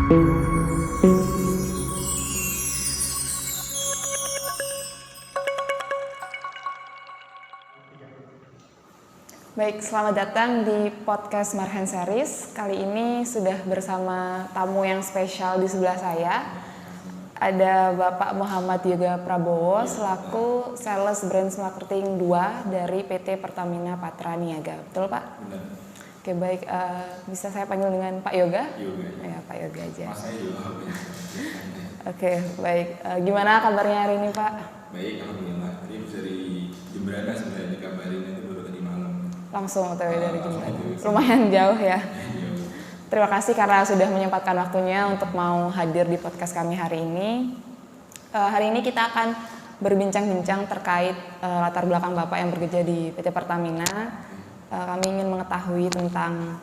Baik, selamat datang di podcast Marhen Series. Kali ini sudah bersama tamu yang spesial di sebelah saya. Ada Bapak Muhammad Yoga Prabowo selaku Sales Branch Marketing 2 dari PT Pertamina Patra Niaga. Betul Pak? Benar. Oke, baik. Bisa saya panggil dengan Pak Yoga? Yoga. Ya, Pak Yoga aja. Mas saya juga. Oke, baik. Gimana kabarnya hari ini Pak? Baik, alhamdulillah. Tadi bisa dari Jemberana sebenarnya dikabarin itu baru tadi malam. Langsung OTW dari Jemberana. OTW. Lumayan jauh ya. Jauh. Terima kasih karena sudah menyempatkan waktunya untuk mau hadir di podcast kami hari ini. Hari ini kita akan berbincang-bincang terkait latar belakang Bapak yang bekerja di PT Pertamina. Kami ingin mengetahui tentang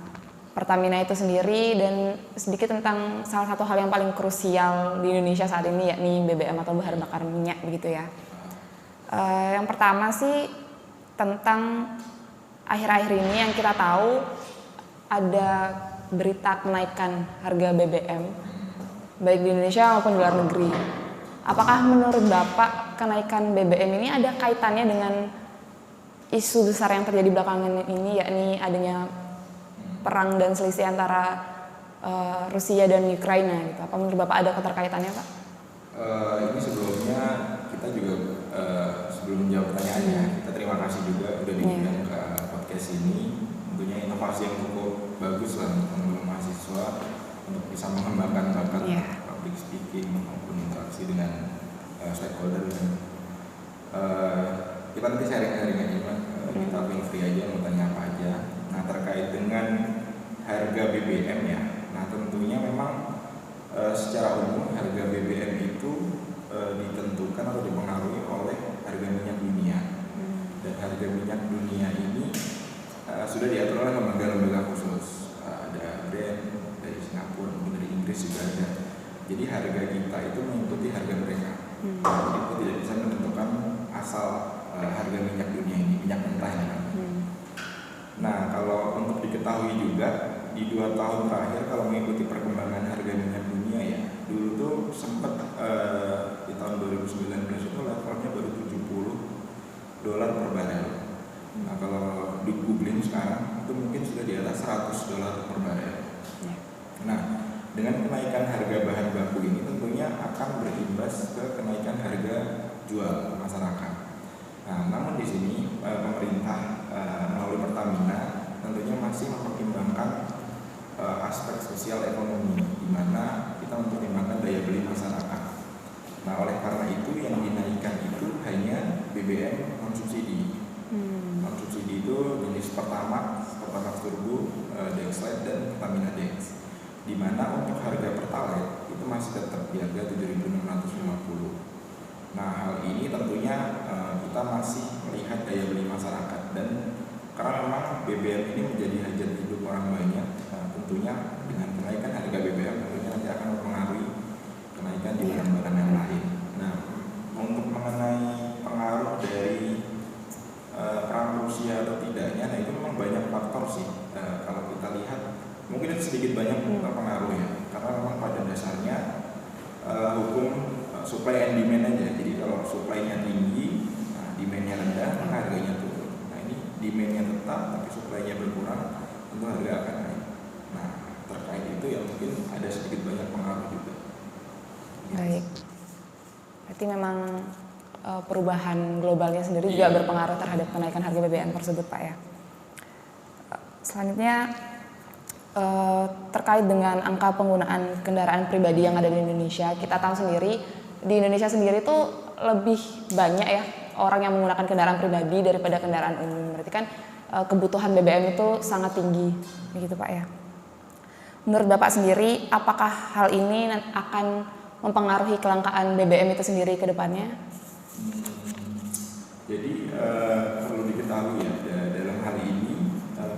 Pertamina itu sendiri dan sedikit tentang salah satu hal yang paling krusial di Indonesia saat ini, yakni BBM atau bahan bakar minyak begitu ya. Yang pertama sih tentang akhir-akhir ini yang kita tahu ada berita kenaikan harga BBM baik di Indonesia maupun di luar negeri. Apakah menurut Bapak kenaikan BBM ini ada kaitannya dengan isu besar yang terjadi belakangan ini, yakni adanya perang dan selisih antara Rusia dan Ukraina gitu? Apa menurut Bapak ada keterkaitannya Pak? Ini sebelumnya kita juga sebelum menjawab pertanyaannya, kita terima kasih juga udah diundang ke podcast ini. Tentunya inovasi yang cukup bagus lah untuk mahasiswa untuk bisa mengembangkan bakat public speaking maupun interaksi dengan stakeholder. Kita nanti sharing-sharing aja Pak. Kita feel free aja mau tanya apa aja. Nah, terkait dengan harga BBM ya. Nah, tentunya memang secara umum harga BBM itu ditentukan atau dipengaruhi oleh harga minyak dunia. Dan harga minyak dunia ini sudah diatur oleh lembaga-lembaga khusus. Ada Brent dari Singapura, mungkin dari Inggris juga ada. Jadi harga kita itu mengikuti harga mereka. Jadi kita tidak bisa menentukan asal harga minyak dunia ini, minyak mentah ini. Nah, kalau untuk diketahui juga di 2 tahun terakhir kalau mengikuti perkembangan harga minyak dunia ya, dulu tuh sempat di tahun 2019 itu levelnya baru $70 per barel. Nah, kalau di googling sekarang itu mungkin sudah di atas $100 per barel. Nah, dengan kenaikan harga bahan baku ini tentunya akan berimbas ke kenaikan harga jual masyarakat. Nah, namun di sini pemerintah melalui Pertamina tentunya masih mempertimbangkan aspek sosial ekonomi, di mana kita mempertimbangkan daya beli masyarakat. Nah, oleh karena itu yang dinaikkan itu hanya BBM non subsidi. Non subsidi itu jenis Pertamax Turbo, Dexlite dan Pertamina Dex. Di mana untuk harga Pertalite itu masih tetap di harga 7.650. Nah, hal ini tentunya kita masih melihat daya beli masyarakat, dan karena memang BBM ini menjadi hajat hidup orang banyak, tentunya dengan kenaikan harga BBM tentunya nanti akan mempengaruhi kenaikan di barang-barang yang lain. Nah, untuk mengenai pengaruh dari perang Rusia atau tidaknya, nah itu memang banyak faktor sih. Kalau kita lihat mungkin itu sedikit banyak terpengaruh ya, karena memang pada dasarnya hukum supply and demand aja. Jadi kalau supply-nya tinggi, nah demand-nya rendah, maka harganya turun. Nah, ini demand-nya tetap tapi supply-nya berkurang, tentu harga akan naik. Nah, terkait itu ya mungkin ada sedikit banyak pengaruh juga. Baik. Berarti memang perubahan globalnya sendiri juga berpengaruh terhadap kenaikan harga BBM tersebut Pak ya. Selanjutnya terkait dengan angka penggunaan kendaraan pribadi yang ada di Indonesia, kita tahu sendiri di Indonesia sendiri itu lebih banyak ya orang yang menggunakan kendaraan pribadi daripada kendaraan umum. Berarti kan kebutuhan BBM itu sangat tinggi, begitu Pak ya. Menurut Bapak sendiri, apakah hal ini akan mempengaruhi kelangkaan BBM itu sendiri ke depannya? Jadi perlu diketahui ya, dalam hal ini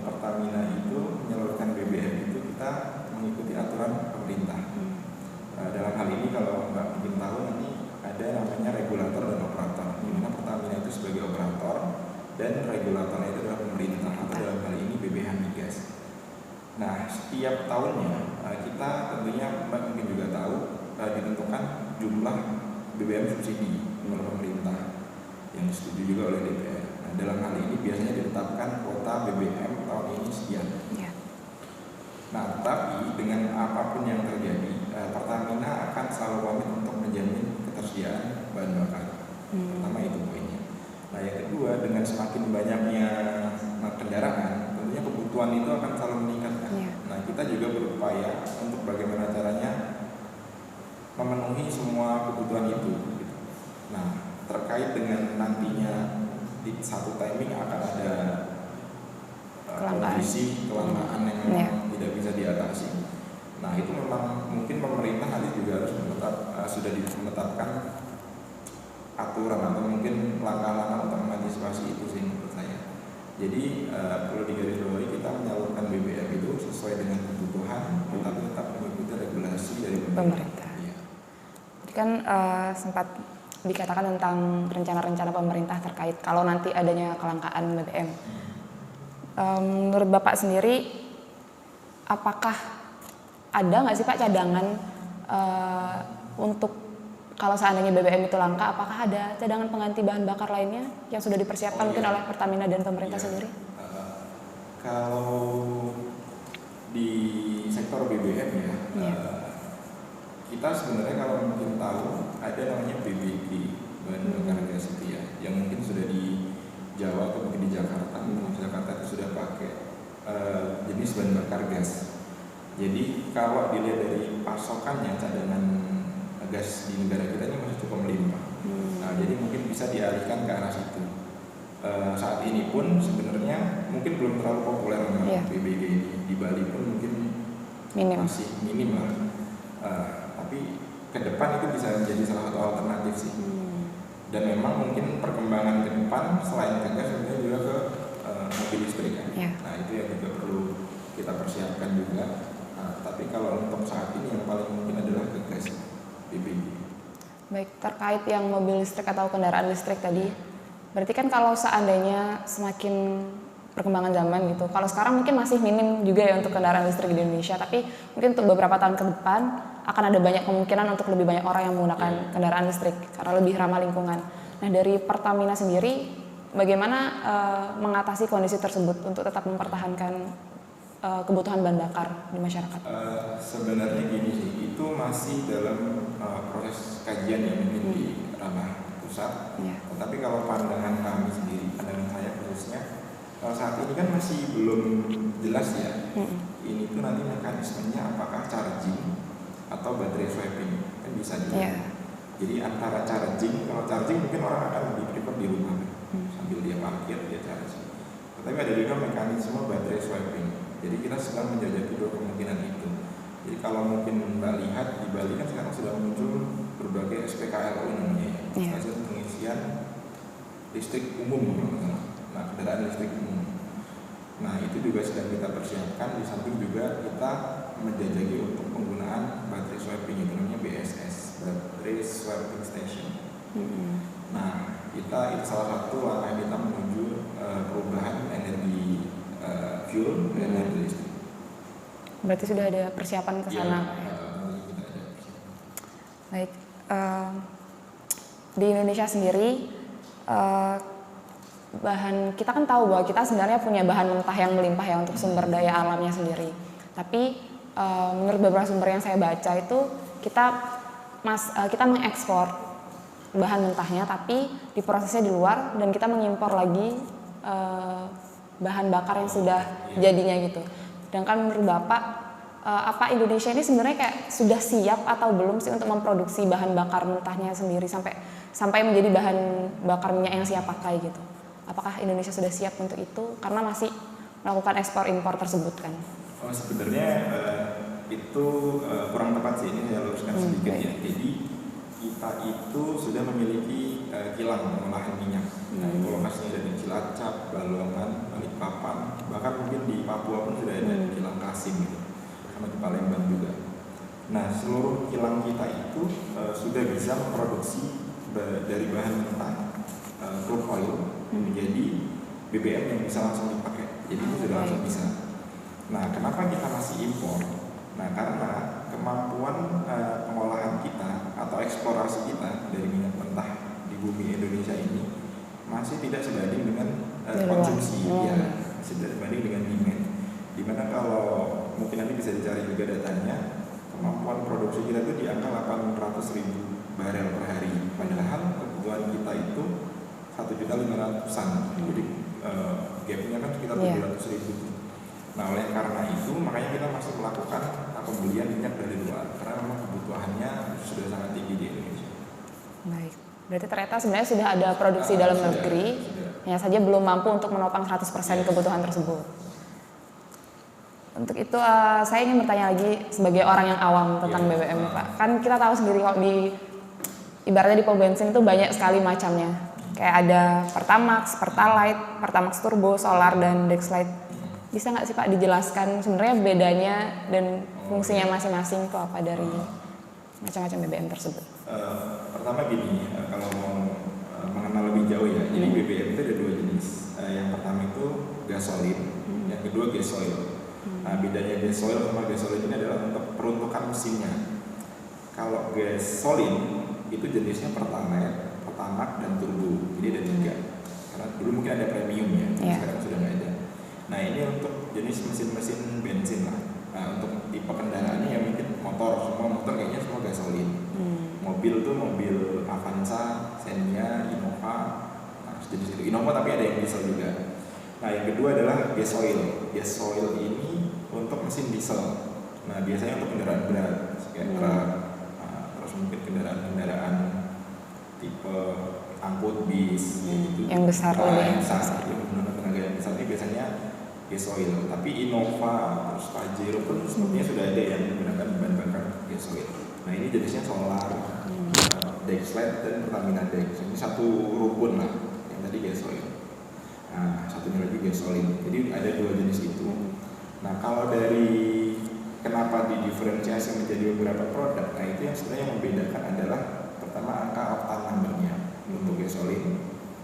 Pertamina itu menyalurkan BBM itu kita mengikuti aturan pemerintah. Dalam hal ini kalau Mbak mungkin tahu, nanti ada namanya regulator dan operator, di mana Pertamina itu sebagai operator dan regulatornya itu adalah pemerintah, atau dalam hal ini BPH Migas. Nah, setiap tahunnya kita tentunya Mbak mungkin juga tahu ditentukan jumlah BBM subsidi oleh pemerintah yang disetujui juga oleh DPR. Nah, dalam hal ini biasanya ditetapkan kuota BBM tahun ini sekian. Ya. Nah, tetapi dengan apapun yang terjadi, Pertamina akan selalu komit untuk menjamin ketersediaan bahan bakar. Pertama itu poinnya. Nah, yang kedua, dengan semakin banyaknya kendaraan, tentunya kebutuhan itu akan selalu meningkat. Nah, kita juga berupaya untuk bagaimana caranya memenuhi semua kebutuhan itu. Gitu. Nah, terkait dengan nantinya di satu timing akan ada kondisi kelangkaan yang memang tidak bisa diatasi. Nah, itu memang mungkin pemerintah nanti juga harus sudah menetapkan aturan atau mungkin langkah-langkah untuk mengantisipasi itu sih menurut saya. Jadi perlu digarisbawahi kita menyalurkan BBM itu sesuai dengan kebutuhan, tetapi tetap mengikuti regulasi dari pemerintah. Ya. Jadi kan sempat dikatakan tentang rencana-rencana pemerintah terkait kalau nanti adanya kelangkaan BBM. Menurut Bapak sendiri, apakah ada nggak sih Pak cadangan untuk kalau seandainya BBM itu langka, apakah ada cadangan pengganti bahan bakar lainnya yang sudah dipersiapkan mungkin oleh Pertamina dan pemerintah sendiri? Kalau di sektor BBM ya, kita sebenarnya kalau mungkin tahu ada namanya BBG, bahan bakar gas itu ya, yang mungkin sudah di Jawa atau mungkin di Jakarta. Jakarta itu sudah pakai jenis bahan bakar gas. Jadi kalau dilihat dari pasokannya, cadangan gas di negara kita ini masih cukup melimpah. Nah, jadi mungkin bisa dialihkan ke arah situ. Saat ini pun sebenarnya mungkin belum terlalu populer BBG ini. Di Bali pun mungkin masih minim lah. Tapi ke depan itu bisa menjadi salah satu alternatif sih. Dan memang mungkin perkembangan ke depan selain ke gas sebenarnya juga ke mobil listrik kan. Nah, itu yang juga perlu kita persiapkan juga. Tapi kalau untuk saat ini yang paling mungkin adalah ke gas BBG. Baik, terkait yang mobil listrik atau kendaraan listrik tadi, berarti kan kalau seandainya semakin perkembangan zaman gitu, kalau sekarang mungkin masih minim juga ya untuk kendaraan listrik di Indonesia, tapi mungkin untuk beberapa tahun ke depan akan ada banyak kemungkinan untuk lebih banyak orang yang menggunakan kendaraan listrik karena lebih ramah lingkungan. Nah, dari Pertamina sendiri, bagaimana mengatasi kondisi tersebut untuk tetap mempertahankan kebutuhan bahan bakar di masyarakat? Sebenarnya gini sih, itu masih dalam proses kajian yang mungkin di ranah pusat. Tetapi kalau pandangan kami sendiri, pandangan saya khususnya, saat ini kan masih belum jelas ya. Ini tuh nanti mekanismenya apakah charging atau baterai swapping, kan bisa juga. Jadi antara charging, kalau charging mungkin orang akan lebih prefer di rumah sambil dia parkir dia charging. Tetapi ada juga mekanisme baterai swapping. Jadi kita sedang menjajaki dua kemungkinan itu. Jadi kalau mungkin Mbak lihat di Bali kan sekarang sudah muncul berbagai SPKLU namanya ya, stasiun pengisian listrik umum, nah kendaraan listrik umum. Nah itu juga sedang kita persiapkan, di samping juga kita menjajaki untuk penggunaan baterai swapping itu namanya BSS, Battery Swapping Station. Nah itu salah satu langkah kita menuju perubahan energi fuel dan energi listrik. Berarti sudah ada persiapan ke sana. Baik, di Indonesia sendiri bahan kita kan tahu bahwa kita sebenarnya punya bahan mentah yang melimpah ya untuk sumber daya alamnya sendiri. Tapi menurut beberapa sumber yang saya baca itu kita mengekspor bahan mentahnya, tapi diprosesnya di luar dan kita mengimpor lagi bahan bakar yang sudah jadinya gitu. Sedangkan menurut Bapak, apa Indonesia ini sebenarnya kayak sudah siap atau belum sih untuk memproduksi bahan bakar mentahnya sendiri sampai menjadi bahan bakar minyak yang siap pakai gitu? Apakah Indonesia sudah siap untuk itu? Karena masih melakukan ekspor impor tersebut kan? Sebenarnya itu kurang tepat sih, ini saya luruskan sedikit ya. Jadi kita itu sudah memiliki kilang pengolahan minyak. Nah, itu lokasinya ada di Cilacap, Balongan, Balikpapan, bahkan mungkin di Papua pun sudah ada kilang Kasim gitu, sama di Palembang juga. Nah, seluruh kilang kita itu sudah bisa memproduksi dari bahan mentah crude oil menjadi BBM yang bisa langsung dipakai. Jadi itu sudah langsung bisa. Nah, kenapa kita impor. Nah, karena kemampuan pengolahan kita atau eksplorasi kita dari minyak mentah di bumi Indonesia ini masih tidak sebanding dengan konsumsi, ya, masih tidak sebanding dengan demand. Dimana kalau mungkin nanti bisa dicari juga datanya, kemampuan produksi kita itu di angka 800.000 barel per hari. Padahal kebutuhan kita itu 1.500.000-an. Jadi gapnya kan sekitar 700.000. Nah, oleh karena itu makanya kita masih melakukan pembelian minyak dari luar karena memang kebutuhannya sudah sangat tinggi di Indonesia. Baik, berarti ternyata sebenarnya sudah ada produksi dalam negeri, hanya saja belum mampu untuk menopang 100% kebutuhan tersebut. Untuk itu saya ingin bertanya lagi sebagai orang yang awam tentang BBM, Pak. Kan kita tahu sendiri kok ibaratnya di pom bensin itu banyak sekali macamnya. Kayak ada Pertamax, Pertalite, Pertamax Turbo, Solar, dan Dexlite. Bisa nggak sih Pak dijelaskan sebenarnya bedanya dan fungsinya masing-masing itu apa dari macam-macam BBM tersebut? Pertama gini, kalau mau mengenal lebih jauh ya, jadi BBM itu ada dua jenis. Yang pertama itu gasolin, yang kedua gasoil. Nah, bedanya gasoil sama gasolin ini adalah untuk peruntukan mesinnya. Kalau gasolin itu jenisnya Pertalite, Pertamax, dan Turbo. Jadi ada 3. Karena dulu mungkin ada premium ya, sekarang sudah nggak ada. Nah, ini untuk jenis mesin-mesin bensin lah. Nah, untuk tipe kendaraannya ya mungkin motor, semua motor kayaknya semua gasolin. Mobil tuh mobil Avanza, Xenia, Innova, nah jenis itu. Innova tapi ada yang diesel juga. Nah, yang kedua adalah gasoil. Gasoil ini untuk mesin diesel. Nah, biasanya untuk kendaraan berat, kayak truk, terus mungkin kendaraan-kendaraan tipe angkut bis, gitu. Yang besar Yang besar, yang menggunakan tenaga yang besar ini biasanya gasoil. Tapi Innova, terus Pajero pun sepertinya sudah ada yang menggunakan bahan bakar gasoil. Nah, ini jenisnya Solar, Dexlite, dan Pertamina Dex. Ini satu rukun lah, yang tadi gasoil. Nah, satunya lagi gasolin. Jadi ada 2 jenis itu. Nah, kalau dari kenapa didiferensiasi menjadi beberapa produk, nah itu yang sebenarnya membedakan adalah pertama angka oktan number-nya untuk gasolin,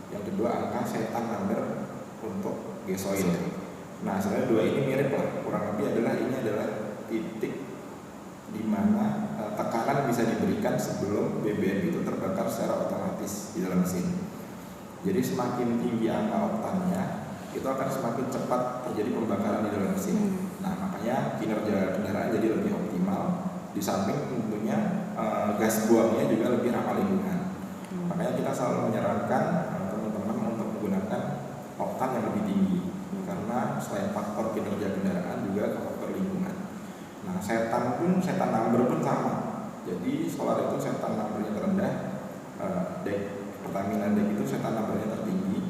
yang kedua angka setan number untuk gasoil. Nah, sebenarnya 2 ini mirip lah, kurang lebih ini adalah titik di mana tekanan bisa diberikan sebelum BBM itu terbakar secara otomatis di dalam mesin. Jadi semakin tinggi angka oktannya, itu akan semakin cepat terjadi pembakaran di dalam mesin. Nah, makanya kinerja kendaraan jadi lebih optimal. Di samping tentunya gas buangnya juga lebih ramah lingkungan. Makanya kita selalu menyarankan teman-teman untuk menggunakan oktan yang lebih tinggi. Karena selain faktor kinerja kendaraan juga faktor lingkungan. Nah, setan number pun sama. Jadi Solar itu setan numbernya terendah, Pertamina Dex itu setan numbernya tertinggi.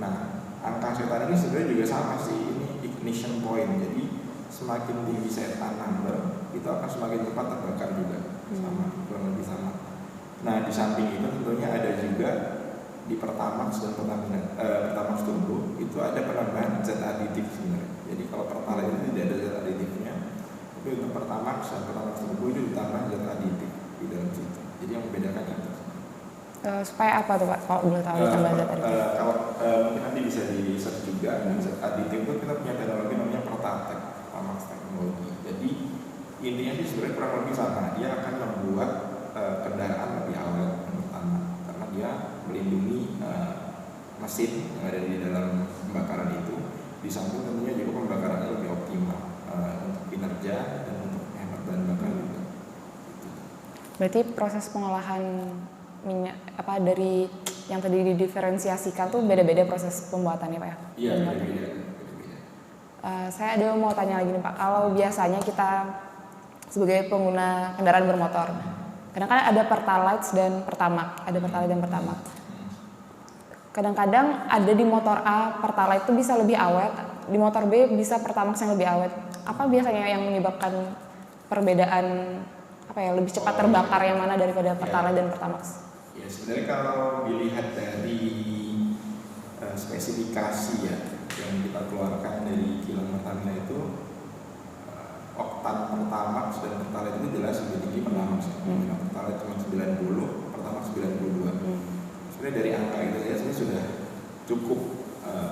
Nah, angka setan ini sebenarnya juga sama sih, ini ignition point. Jadi semakin tinggi setan number itu akan semakin cepat terbakar juga, sama, kurang lebih sama. Nah, di samping itu tentunya ada juga di Pertamax dan Pertamax Turbo itu ada penambahan zat aditif sebenarnya. Jadi kalau Pertalite itu tidak ada zat aditifnya, tapi untuk Pertamax dan Pertamax Turbo itu ditambah zat aditif di dalam situ. Jadi yang membedakan itu. Supaya apa tuh Pak, kalau boleh tahu tambah zat aditif? Kalau mungkin nanti bisa di search juga. Zat aditif itu kita punya teknologi namanya Pertatech, Pertamax teknologi. Jadi intinya sih sebenarnya kurang lebih sama. Dia akan membuat kendaraan lebih awet yang pertama, karena dia melindungi mesin yang ada di dalam pembakaran itu. Di samping tentunya juga pembakarannya lebih optimal untuk kinerja dan untuk hemat bahan bakar juga. Berarti proses pengolahan minyak dari yang tadi didiferensiasikan tuh beda-beda proses pembuatannya Pak ya? Iya, beda-beda. Saya ada mau tanya lagi nih Pak, kalau biasanya kita sebagai pengguna kendaraan bermotor, kadang-kadang ada Pertalite dan Pertamax, kadang-kadang ada di motor A Pertalite itu bisa lebih awet, di motor B bisa Pertamax yang lebih awet. Apa biasanya yang menyebabkan perbedaan lebih cepat terbakar yang mana daripada Pertalite dan Pertamax? Ya, sebenarnya kalau dilihat dari spesifikasi ya yang kita keluarkan dari kilang Pertamina itu, oktan Pertamax dan Pertalite itu jelas lebih tinggi Pertamax. Pertalite cuma 90, Pertamax 92. Sebenarnya dari angka itu saja sudah cukup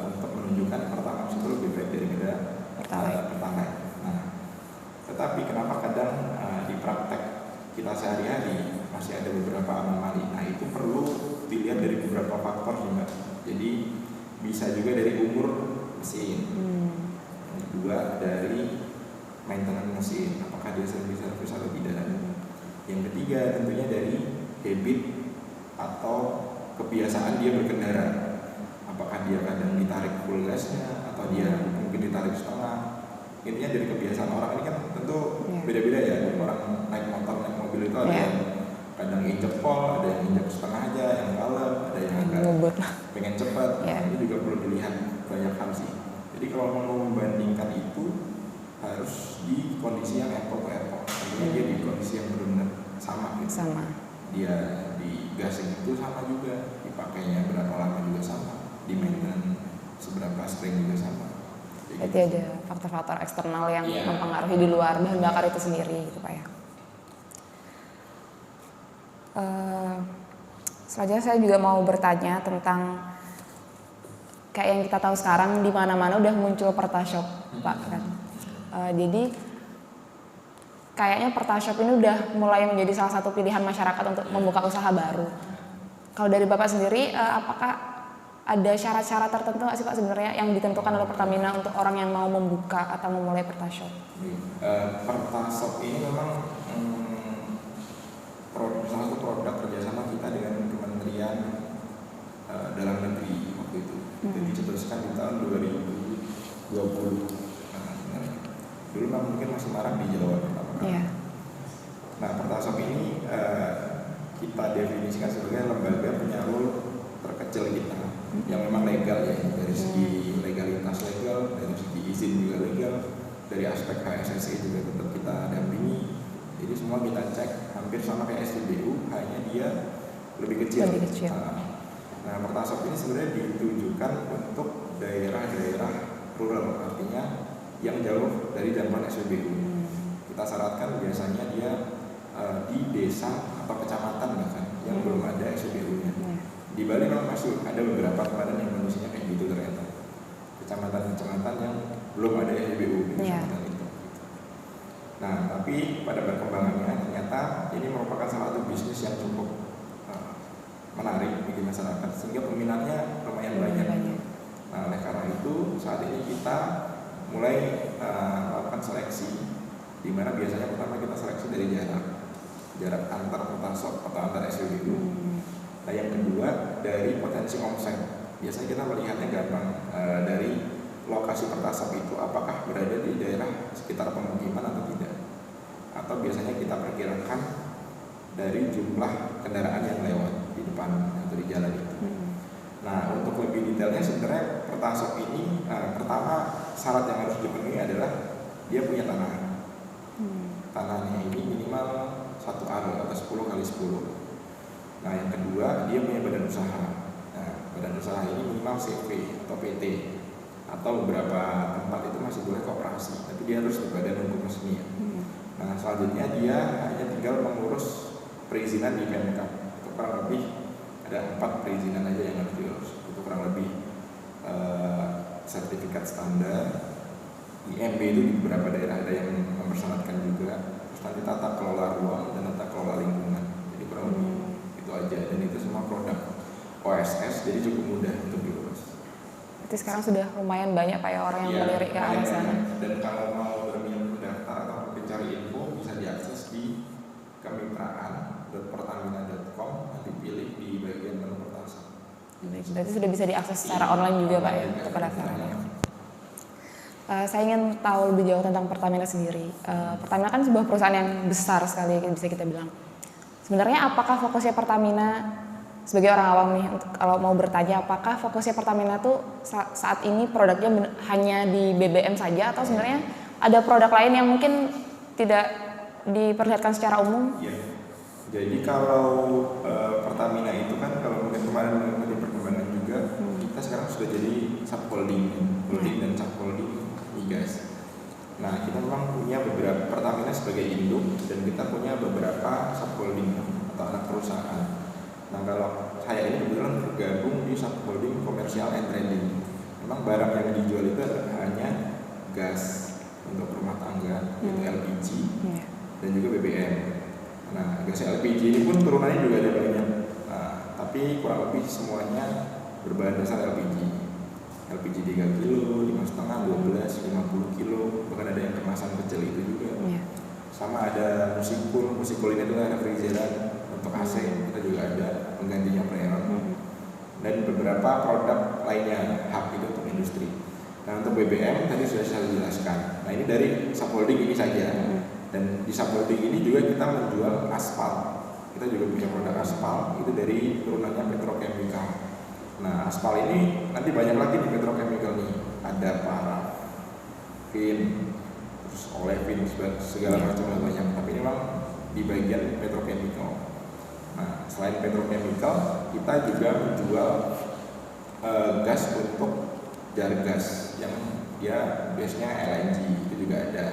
untuk menunjukkan Pertamax itu lebih baik daripada Pertalite. Nah, Tapi kenapa kadang di praktek kita sehari-hari masih ada beberapa anomali. Nah itu perlu dilihat dari beberapa faktor juga. Jadi bisa juga dari umur mesin, yang kedua dari maintenance mesin, apakah dia sering diservis atau tidak. Yang ketiga tentunya dari habit atau kebiasaan dia berkendara, apakah dia kadang ditarik full gasnya atau dia mungkin ditarik setengah. Intinya dari kebiasaan orang ini kan tentu beda-beda ya. Orang naik motor, naik mobil itu ada yang kadang injek pol, ada yang injek setengah aja, yang kalem, ada yang agak pengen cepat. Itu juga perlu dilihat banyak hal sih. Jadi kalau mau membandingkan itu harus di kondisi yang apple to apple. Artinya dia di kondisi yang benar-benar sama gitu. Sama. Dia di gasing itu sama juga, dipakainya berapa lama juga sama, di maintenance seberapa sering juga sama. Berarti ada faktor-faktor eksternal yang mempengaruhi di luar bahan bakar itu sendiri gitu Pak ya. Selanjutnya saya juga mau bertanya tentang kayak yang kita tahu sekarang di mana-mana udah muncul Pertashop Pak kan. Jadi kayaknya Pertashop ini udah mulai menjadi salah satu pilihan masyarakat untuk membuka usaha baru. Kalau dari Bapak sendiri, apakah ada syarat-syarat tertentu nggak sih Pak sebenarnya yang ditentukan oleh Pertamina untuk orang yang mau membuka atau memulai Pertashop? Pertashop ini memang salah satu produk kerjasama kita dengan Kementerian Dalam Negeri waktu itu. Jadi dicetuskan di tahun 2020. Dulu kan mungkin masih marak di Jawa pertama kali. Nah, Pertashop ini kita definisikan sebagai lembaga penyalur terkecil kita yang memang legal ya, dari segi legalitas legal, dari segi izin juga legal, dari aspek HSSI juga tetap kita dampingi. Jadi semua kita cek hampir sama kayak SPBU, hanya dia lebih kecil. Nah, Pertashop ini sebenarnya ditujukan untuk daerah-daerah rural, artinya yang jauh dari jangkauan SPBU. Kita syaratkan biasanya dia di desa atau kecamatan bahkan yang belum ada SPBU-nya. Di Bali memang masih ada beberapa kemarin yang kondisinya kayak gitu ternyata. Kecamatan-kecamatan yang belum ada SPBU di kecamatan itu. Nah, tapi pada perkembangannya ternyata ini merupakan salah satu bisnis yang cukup menarik bagi masyarakat sehingga peminatnya lumayan banyak. Nah, oleh karena itu saat ini kita mulai melakukan seleksi, di mana biasanya pertama kita seleksi dari jarak antar Pertashop atau antar SPBU. Nah, yang kedua dari potensi omset. Biasanya kita melihatnya gampang dari lokasi Pertashop itu apakah berada di daerah sekitar pemukiman atau tidak. Atau biasanya kita perkirakan dari jumlah kendaraan yang lewat di depan atau di jalan itu. Nah, untuk lebih detailnya sebenarnya Pertashop ini pertama syarat yang harus dipenuhi adalah dia punya tanah. Tanahnya ini minimal 1 aro atau 10 kali 10. Nah, yang kedua dia punya badan usaha. Nah, badan usaha ini minimal CV atau PT atau beberapa tempat itu masih boleh koperasi, tapi dia harus berbadan hukum resmi. Nah, selanjutnya dia hanya tinggal mengurus perizinan di Pemkab. Itu kurang lebih ada 4 perizinan aja yang harus diurus. Itu kurang lebih sertifikat standar. IMB itu di beberapa daerah ada yang mempersyaratkan juga. Terus nanti tata kelola ruang dan tata kelola lingkungan. Jadi kurang lebih itu aja, dan itu semua produk OSS, jadi cukup mudah untuk diurus. Berarti sekarang sudah lumayan banyak Pak ya orang yang melirik ke arah sana. Dan kalau mau berminat mendaftar atau mencari info bisa diakses di kemitraan.pertamina.com, nanti pilih di bagian menu Pertashop. Berarti sudah bisa diakses secara online juga Pak ya untuk pendaftarannya. Saya ingin tahu lebih jauh tentang Pertamina sendiri. Pertamina kan sebuah perusahaan yang besar sekali bisa kita bilang. Sebenarnya apakah fokusnya Pertamina sebagai orang awam nih, untuk kalau mau bertanya apakah fokusnya Pertamina tuh saat ini produknya hanya di BBM saja atau sebenarnya ada produk lain yang mungkin tidak diperlihatkan secara umum? Ya. Jadi kalau Pertamina itu kan kalau mungkin kemarin mengikuti perkembangan juga, kita sekarang sudah jadi subholding, holding dan subholding migas. Nah, kita memang punya beberapa, Pertamina sebagai induk dan kita punya beberapa subholding atau anak perusahaan. Nah, kalau saya ini kebetulan tergabung di subholding komersial and trading. Memang barang yang dijual itu hanya gas untuk rumah tangga, yaitu LPG, dan juga BBM. Nah, gas LPG ini pun turunannya juga ada banyak, tapi kurang lebih semuanya berbahan dasar LPG. LPG 3 kilo, 5,5, 12, 50 kilo, bahkan ada yang kemasan kecil itu juga. Sama ada musikul ini adalah refrigeran untuk AC, kita juga ada penggantinya Freon. Dan beberapa produk lainnya, hub itu untuk industri. Nah, untuk BBM tadi sudah saya jelaskan. Nah, ini dari subholding ini saja. Dan di subholding ini juga kita menjual aspal. Kita juga punya produk aspal, itu dari turunannya petrochemical. Nah, aspal ini nanti banyak lagi di petrochemical nih. Ada parafin, terus olefin, segala macam banyak. Tapi ini memang di bagian petrochemical. Nah, selain petrochemical, kita juga menjual gas untuk jar gas yang dia biasanya LNG, itu juga ada.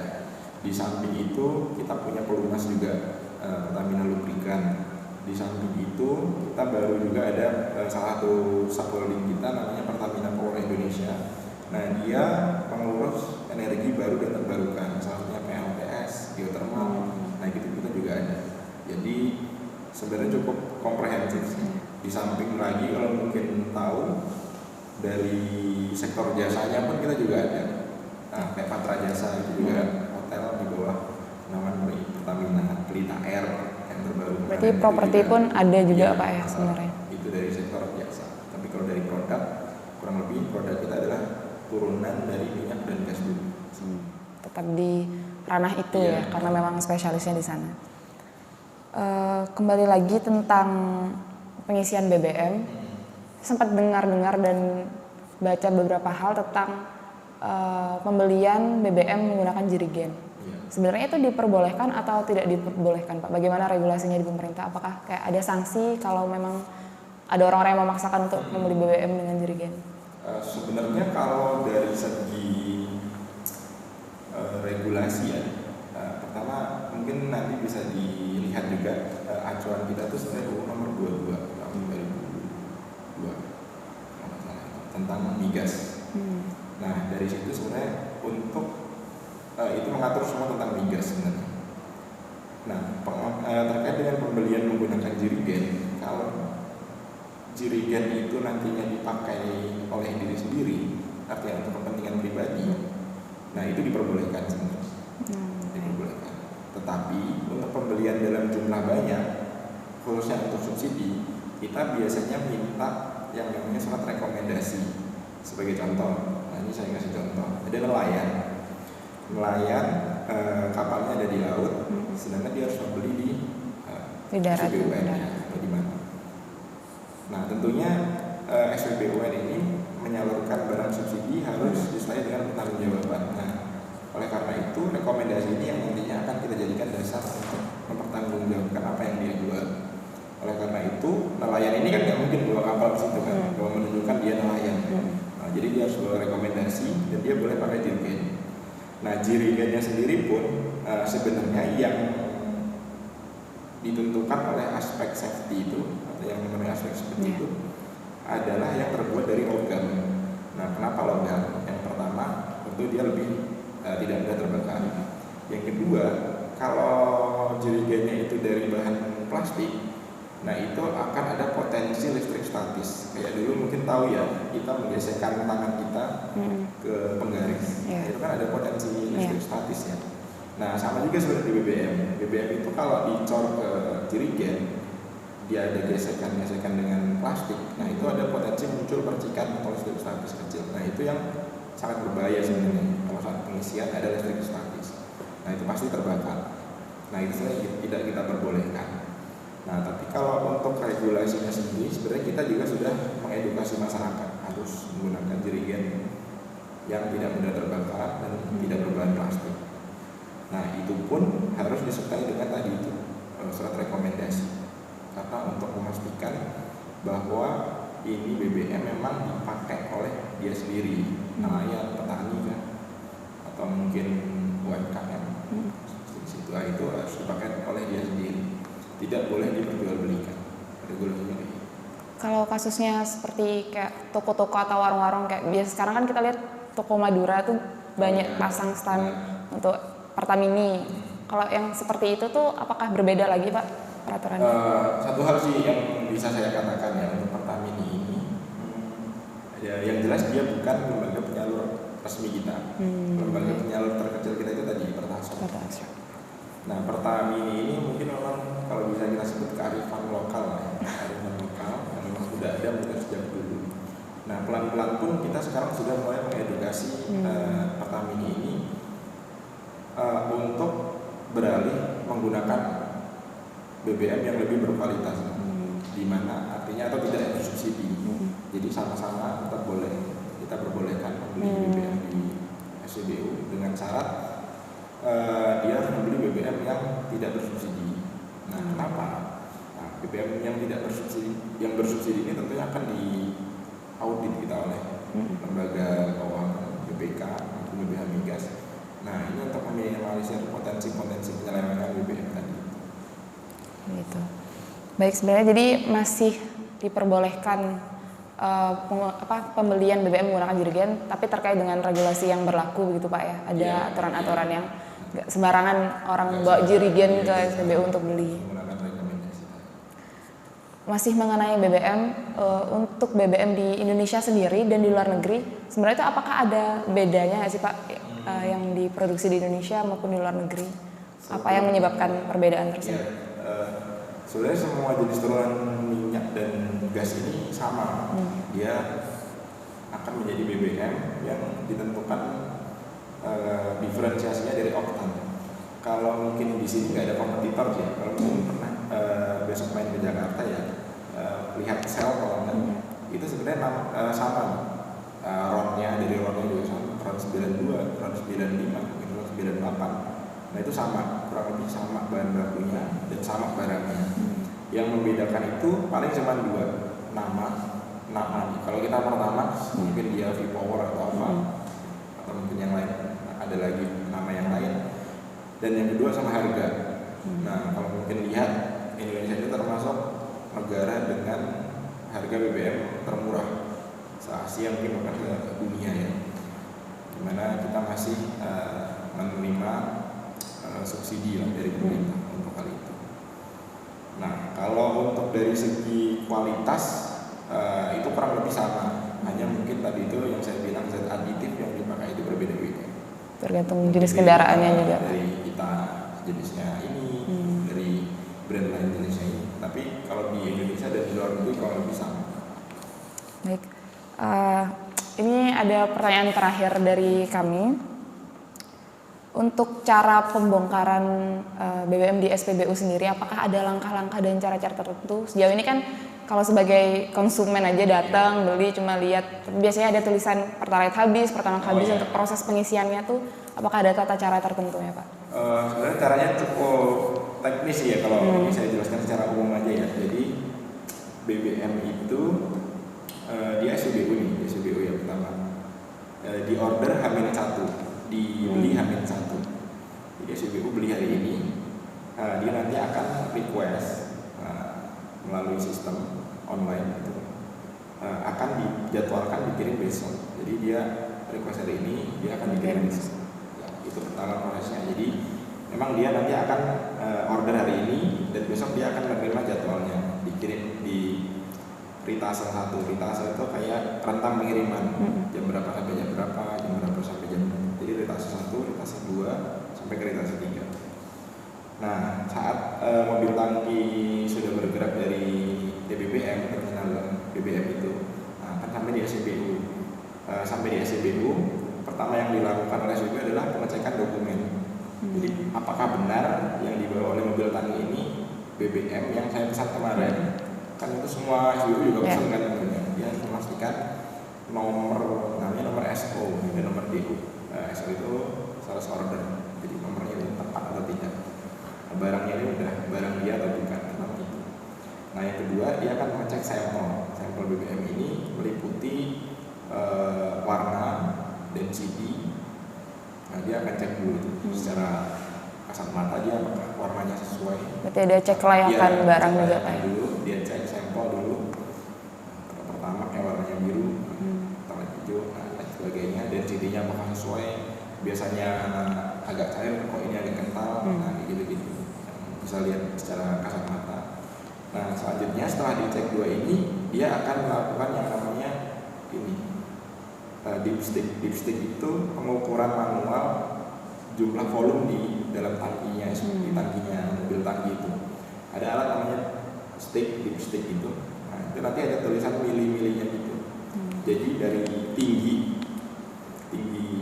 Di samping itu kita punya pelumas juga, Pertamina Lubrikan. Di samping itu kita baru juga ada salah satu subholding kita namanya Pertamina Power Indonesia. Nah, dia pengurus energi baru dan terbarukan, salah satunya PLTS, geothermal. Nah, gitu kita juga ada. Jadi sebenarnya cukup komprehensif. Di samping lagi kalau mungkin tahu dari sektor jasanya pun kita juga ada. Nah, kayak Patra Jasa itu juga hotel di bawah nama Pertamina Pelita Air yang terbaru. Berarti properti pun ada juga Pak ya sebenarnya. Itu dari sektor jasa. Tapi kalau dari produk, kurang lebih produk kita adalah turunan dari minyak dan gas bumi. Tetap di ranah itu ya, karena memang spesialisnya di sana. Kembali lagi tentang pengisian BBM, sempat dengar-dengar dan baca beberapa hal tentang pembelian BBM menggunakan jerigen. Sebenarnya itu diperbolehkan atau tidak diperbolehkan Pak? Bagaimana regulasinya di pemerintah? Apakah kayak ada sanksi kalau memang ada orang-orang yang memaksakan untuk membeli BBM dengan jerigen? Sebenarnya kalau dari segi regulasi ya, pertama mungkin nanti bisa dilihat juga acuan kita itu sebenarnya UU nomor 22 tahun 2002 tentang migas. Nah, dari situ sebenarnya untuk itu mengatur semua tentang migas sebenarnya. Nah, terkait dengan pembelian menggunakan jerigen, kalau jerigen itu nantinya dipakai oleh diri sendiri, artinya untuk kepentingan pribadi, nah itu diperbolehkan sebenarnya. Diperbolehkan. Tetapi untuk pembelian dalam jumlah banyak, khususnya untuk subsidi, kita biasanya minta yang namanya surat rekomendasi. Sebagai contoh, nah ini saya kasih contoh, ada nelayan kapalnya ada di laut, sedangkan dia harus membeli di darat, SPBUN atau di mana. Nah, tentunya SPBUN ini menyalurkan barang subsidi harus disertai dengan pertanggungjawaban. Nah, oleh karena itu rekomendasi ini yang nantinya akan kita jadikan dasar untuk mempertanggungjawabkan apa yang dia jual. Oleh karena itu nelayan ini kan nggak mungkin bawa kapal ke situ kan, bahwa menunjukkan dia nelayan. Nah, jadi dia harus bawa rekomendasi dan dia boleh pakai jerigen. Nah, jerigennya sendiri pun sebenarnya yang ditentukan oleh aspek safety itu atau yang namanya aspek seperti itu adalah yang terbuat dari logam. Nah, kenapa logam? Yang pertama, tentu dia lebih tidak mudah terbakar. Yang kedua, kalau jerigennya itu dari bahan plastik, nah itu akan ada potensi listrik statis. Kayak dulu mungkin tahu ya, kita menggesekkan tangan kita ke penggaris, itu kan ada potensi listrik statis ya. Nah, sama juga seperti di BBM. BBM itu kalau dicor ke jerigen, dia ada gesekan-gesekan dengan plastik. Nah, itu ada potensi muncul percikan atau listrik statis kecil. Nah, itu yang sangat berbahaya sebenarnya. Kalau saat pengisian ada listrik statis, nah itu pasti terbakar. Nah, itu tidak kita perbolehkan. Nah, tapi kalau untuk regulasinya sendiri, sebenarnya kita juga sudah mengedukasi masyarakat harus menggunakan jerigen yang tidak mudah terbakar dan tidak berbahan plastik. Nah, itu pun harus disertai dengan tadi itu surat rekomendasi, karena untuk memastikan bahwa ini BBM memang dipakai oleh dia sendiri, nelayan, petani kan, atau mungkin UMKM. Situ itu harus dipakai oleh dia sendiri, tidak boleh diperjualbelikan. Regulasinya ini. Kalau kasusnya seperti kayak toko-toko atau warung-warung kayak biasa sekarang kan kita lihat toko Madura tuh banyak pasang stand untuk Pertamini. Kalau yang seperti itu tuh apakah berbeda lagi Pak peraturannya? Satu hal sih yang bisa saya katakan ya untuk Pertamini ini, ya yang jelas dia bukan lembaga penyalur resmi kita. Lembaga penyalur terkecil kita itu tadi Pertasop. Nah, Pertamini ini mungkin memang kalau bisa kita sebut kearifan lokal lah ya. Kearifan lokal yang memang sudah ada mungkin sejak dulu. Nah, pelan-pelan pun kita sekarang sudah mulai mengedukasi Pertamini ini untuk beralih menggunakan BBM yang lebih berkualitas, di mana artinya atau tidak bersubsidi. Jadi sama-sama tetap boleh, kita perbolehkan membeli BBM di SPBU dengan syarat dia harus membeli BBM yang tidak bersubsidi. Nah, kenapa? Nah, BBM yang tidak bersubsidi, yang bersubsidi ini tentunya akan diaudit kita oleh lembaga keuangan, BPK, maupun BPH Migas. Nah, ini untuk meminimalisir potensi-potensi penyelewengan BBM tadi. Gitu. Baik, sebenarnya jadi masih diperbolehkan pembelian BBM menggunakan jerigen, tapi terkait dengan regulasi yang berlaku begitu Pak ya. Ada aturan-aturan yang nggak sembarangan orang bawa jerigen ke SPBU untuk beli. Masih mengenai BBM, untuk BBM di Indonesia sendiri dan di luar negeri, sebenarnya itu apakah ada bedanya nggak sih Pak yang diproduksi di Indonesia maupun di luar negeri? Apa yang menyebabkan perbedaan tersebut? Sebenarnya semua jenis turunan minyak dan gas ini sama. Dia akan menjadi BBM yang ditentukan diferensiasinya dari oktan. Kalau mungkin di sini nggak ada kompetitor sih. Kalau mungkin pernah besok main ke Jakarta ya, lihat sel kalau itu sebenarnya sama. Ronnya dari ronnya juga sama. Ron 92, Ron 95, mungkin Ron 98. Nah itu sama, kurang lebih sama bahan bakunya dan sama barangnya. Yang membedakan itu paling cuma dua, nama. Kalau kita pertama mungkin dia V-Power atau apa, atau mungkin yang lain, ada lagi nama yang lain. Dan yang kedua sama harga. Nah kalau mungkin lihat Indonesia itu termasuk negara dengan harga BBM termurah se-Asia mungkin bahkan ke dunia ya, dimana kita masih menerima subsidi dari pemerintah untuk hal itu. Nah, kalau untuk dari segi kualitas itu kurang lebih sama, hanya mungkin tadi itu yang saya bilang zat aditif yang dipakai itu berbeda-beda. Tergantung jenis kendaraannya juga. Dari kita jenisnya ini, dari brand lain jenisnya ini. Tapi kalau di Indonesia dan di luar negeri kurang lebih sama. Baik, ini ada pertanyaan terakhir dari kami. Untuk cara pembongkaran BBM di SPBU sendiri, apakah ada langkah-langkah dan cara-cara tertentu? Sejauh ini kan kalau sebagai konsumen aja datang beli cuma lihat, biasanya ada tulisan Pertalite habis, Pertamax habis. Untuk proses pengisiannya tuh, apakah ada tata cara tertentu ya Pak? Sebenarnya caranya cukup teknis ya kalau ini saya jelaskan secara umum aja ya. Jadi BBM itu di SPBU nih, di SPBU yang pertama di order H-1, dibeli H-1. Jadi SPBU beli hari ini, dia nanti akan request melalui sistem online itu, akan dijadwalkan dikirim besok. Jadi dia request hari ini, dia akan dikirim besok. Ya, itu pertama prosesnya. Jadi memang dia nanti akan order hari ini dan besok dia akan menerima jadwalnya, dikirim di ritase 1. Ritase itu kayak rentang pengiriman, jam berapa sampai jam berapa, jam berapa sampai jam berapa. Jadi ritase 1, ritase 2 sampai ke ritase 3. Nah, saat mobil tangki sudah bergerak dari DBBM, terminal BBM itu, akan sampai di SPBU. Sampai di SPBU, pertama yang dilakukan oleh SPBU adalah pengecekan dokumen. Jadi apakah benar yang dibawa oleh mobil tangki ini BBM yang saya pesan kemarin? Kan itu semua SPBU juga pesan kan tentunya. Dia harus memastikan nomor, namanya nomor SO dan nomor DU. SO itu sales order, jadi nomornya itu tepat atau tidak, barangnya ini udah barang dia atau bukan, tentang itu. Nah yang kedua, dia akan mengecek sampel BBM ini meliputi warna, density. Nah dia akan cek dulu secara kasat mata dia apakah warnanya sesuai. Berarti ada cek kelayakan barang juga kan? Dulu dia cek sampel dulu. Pertama kayak warnanya biru, warna hijau, dan sebagainya. Density-nya apakah sesuai? Biasanya agak cair, kok ini agak kental. Nah bisa lihat secara kasat mata. Nah selanjutnya setelah dicek dua ini, dia akan melakukan yang namanya ini dipstick. Dipstick itu pengukuran manual jumlah volume di dalam tangkinya, di tangkinya mobil tangki itu. Ada alat namanya dipstick itu. Nah itu nanti ada tulisan mili-milinya gitu. Jadi dari tinggi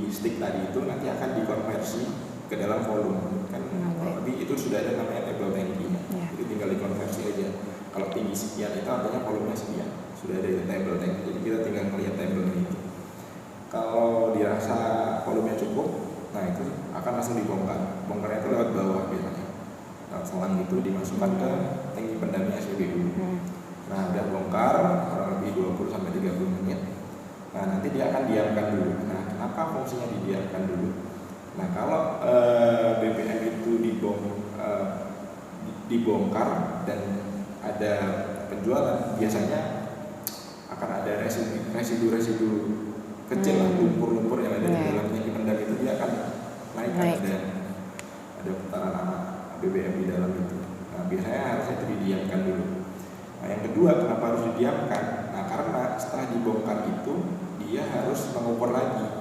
stick tadi itu nanti akan dikonversi ke dalam volume kan. Tapi itu sudah ada namanya table tangkinya. Jadi tinggal dikonversi aja. Kalau tinggi sekian itu artinya volumenya sekian. Sudah ada table tangki. Jadi kita tinggal melihat table ini. Kalau dirasa volumenya cukup, nah itu akan langsung dibongkar. Bongkarnya itu lewat bawah biasanya. Nah, selang itu dimasukkan ke tangki pendamnya SPBU. Nah, udah bongkar kurang lebih 20 sampai 30 menit. Nah, nanti dia akan diamkan dulu. Nah, kenapa fungsinya didiamkan dulu? Nah, kalau BBM itu dibongkar dan ada penjualan, biasanya akan ada residu-residu kecil lah, lumpur-lumpur yang ada di dalam tangki pendam itu, dia akan naik. Ada putaran BBM di dalam itu. Nah, biasanya harusnya itu didiamkan dulu. Nah, yang kedua, kenapa harus didiamkan? Nah, karena setelah dibongkar itu, dia harus mengukur lagi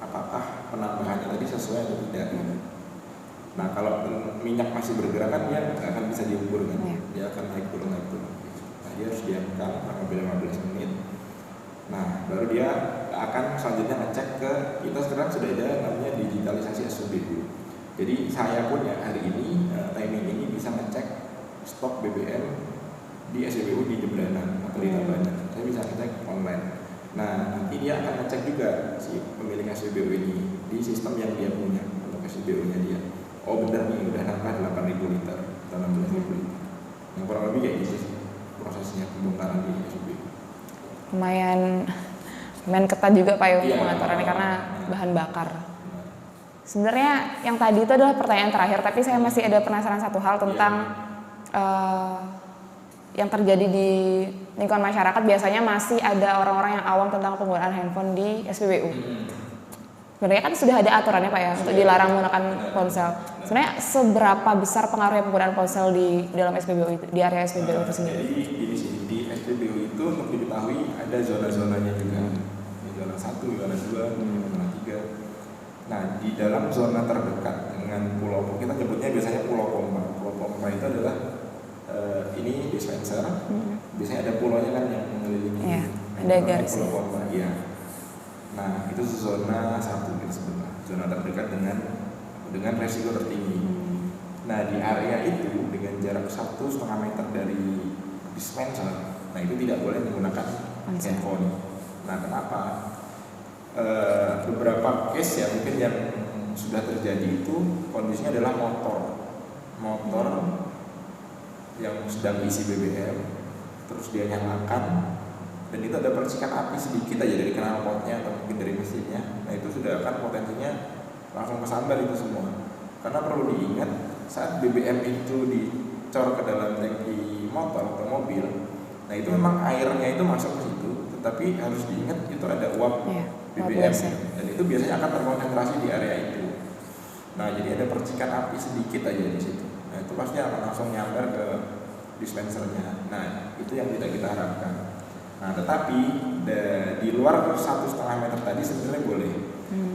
apakah penambahannya tadi sesuai atau tidak. Nah, kalau minyak masih bergerak kan dia nggak akan bisa diukur kan, dia akan naik turun. Nah, dia harus diamkan kurang lebih 15 menit. Nah, baru dia akan selanjutnya ngecek ke, kita sekarang sudah ada namanya digitalisasi SPBU. Jadi saya pun ya hari ini timing ini bisa ngecek stok BBM di SPBU di Jembrana atau di Tabanan. Saya bisa ngecek online. Nah, nanti dia akan ngecek juga si pemilik SPBU ini di sistem yang dia punya untuk SPBU-nya dia. Oh benar nih, udah nambah 8.000 liter atau 16.000 liter. Yang kurang lebih kayak gitu sih prosesnya pembongkaran di SPBU. Lumayan ketat juga Pak ya untuk pengaturannya karena bahan bakar. Sebenarnya yang tadi itu adalah pertanyaan terakhir, tapi saya masih ada penasaran satu hal tentang yang terjadi di lingkungan masyarakat. Biasanya masih ada orang-orang yang awam tentang penggunaan handphone di SPBU. Sebenarnya kan sudah ada aturannya Pak ya untuk dilarang menggunakan ponsel. Sebenarnya seberapa besar pengaruhnya penggunaan ponsel di dalam SPBU itu, di area SPBU itu sendiri? Jadi di SPBU itu untuk diketahui ada zona-zonanya juga. Zona 1, zona 2, zona 3. Nah, di dalam zona terdekat dengan Pulau, kita nyebutnya biasanya Pulau Pompa. Pulau Pompa itu adalah ini dispenser. Biasanya ada pulaunya kan yang mengelilingi. Ada garis. Pulau Pompa, iya. Nah, itu zona 1 kita sebutlah. Zona terdekat dengan resiko tertinggi. Nah, di area itu dengan jarak 1,5 meter dari dispenser, nah itu tidak boleh menggunakan handphone. Nah, kenapa? Beberapa case ya mungkin yang sudah terjadi itu kondisinya adalah motor yang sedang isi BBM, terus dia nyalakan dan itu ada percikan api sedikit aja dari knalpotnya atau mungkin dari mesinnya. Nah, itu sudah akan potensinya langsung kesambar itu semua. Karena perlu diingat saat BBM itu dicor ke dalam tangki motor atau mobil, nah itu memang airnya itu masuk ke situ, tetapi harus diingat itu ada uap BBM dan itu biasanya akan terkonsentrasi di area itu. Nah, jadi ada percikan api sedikit aja di situ. Nah, itu pasti akan langsung nyambar ke dispensernya. Nah, itu yang tidak kita harapkan. Nah, tetapi di luar 1,5 meter tadi sebenarnya boleh.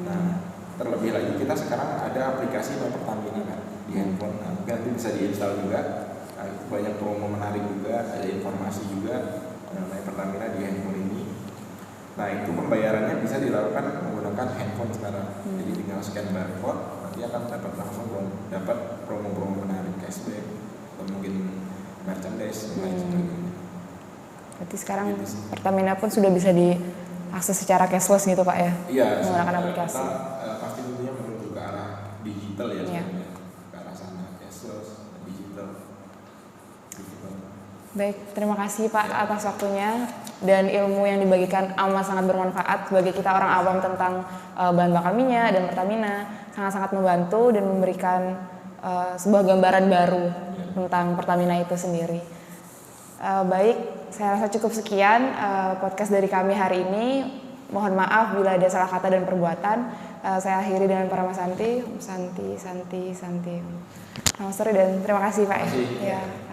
Nah, terlebih lagi kita sekarang ada aplikasi Pertamina kan di handphone. Nah, mungkin nanti bisa diinstal juga. Nah, itu banyak promo menarik juga, ada informasi juga mengenai Pertamina di handphone ini. Nah, itu pembayarannya bisa dilakukan menggunakan handphone sekarang. Jadi tinggal scan barcode, nanti akan dapat promo-promo menarik, cashback atau mungkin merchandise dan lain sebagainya. Berarti sekarang Pertamina pun sudah bisa diakses secara cashless gitu Pak ya? Iya, menggunakan aplikasi. Kita pasti tentunya menuju ke arah digital ya, sebenarnya. Ke arah sana, cashless, digital. Baik, terima kasih Pak atas waktunya dan ilmu yang dibagikan amat sangat bermanfaat bagi kita orang awam tentang bahan bakar minyak dan Pertamina. Sangat-sangat membantu dan memberikan sebuah gambaran baru tentang Pertamina itu sendiri. Baik, saya rasa cukup sekian podcast dari kami hari ini. Mohon maaf bila ada salah kata dan perbuatan. Saya akhiri dengan Paramasanti. Santi. Selamat sore dan terima kasih Pak. Terima kasih. Ya.